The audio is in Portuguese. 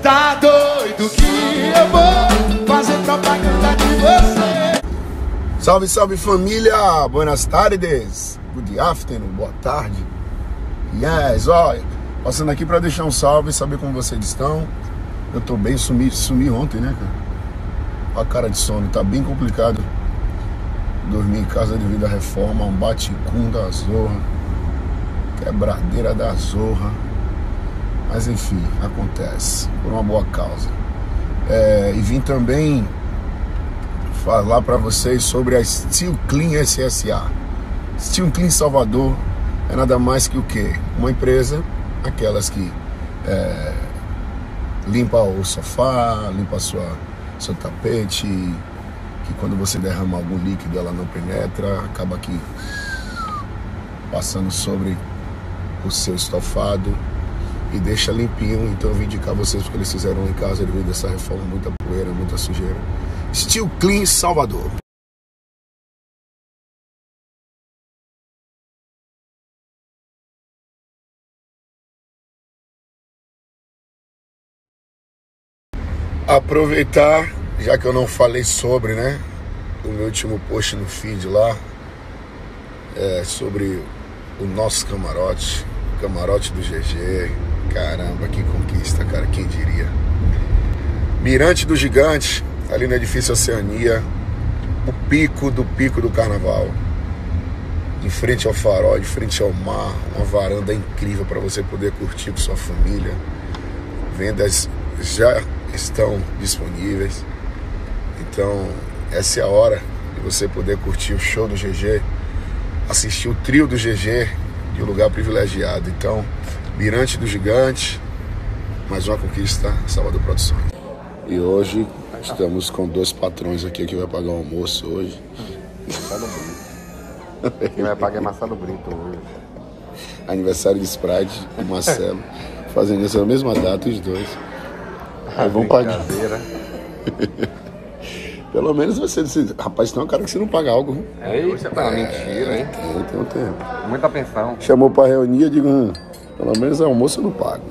tá doido que eu vou fazer propaganda de você. Salve, salve família, buenas tardes, good afternoon, boa tarde. Yes, olha, passando aqui pra deixar um salve, saber como vocês estão. Eu tô bem, sumi ontem, né, cara? Olha a cara de sono, tá bem complicado dormir em casa devido à reforma, um bate-cum da zorra, quebradeira da zorra. Mas enfim, acontece, por uma boa causa. E vim também falar para vocês sobre a Steel Clean SSA. Steel Clean Salvador é nada mais que o quê? Uma empresa, aquelas que limpa o sofá, limpa seu tapete, que quando você derrama algum líquido ela não penetra, acaba aqui passando sobre o seu estofado e deixa limpinho. Então eu vim indicar vocês porque eles fizeram em casa devido a essa reforma, muita poeira, muita sujeira. Steel Clean Salvador. Aproveitar, já que eu não falei sobre, né, o meu último post no feed lá, sobre o nosso camarote, o camarote do GG. Caramba, que conquista, cara, quem diria? Mirante do Gigante, ali no edifício Oceania, o pico do carnaval, de frente ao farol, de frente ao mar, uma varanda incrível para você poder curtir com sua família. Vendas já estão disponíveis, então essa é a hora de você poder curtir o show do GG, assistir o trio do GG de um lugar privilegiado. Então, Mirante do Gigante, mais uma conquista, Salvador Produções. E hoje estamos com dois patrões aqui que vai pagar o almoço hoje. Marcelo Brito. Quem vai pagar é Marcelo Brito hoje. Aniversário de Sprite e Marcelo, fazendo essa mesma data os dois. Aí vão pagar. Pelo menos você disse, rapaz, tem uma cara que você não paga algo. Isso é mentira, hein? Tem um tempo. Muita pensão. Chamou pra reunir, eu digo, pelo menos almoço eu não pago.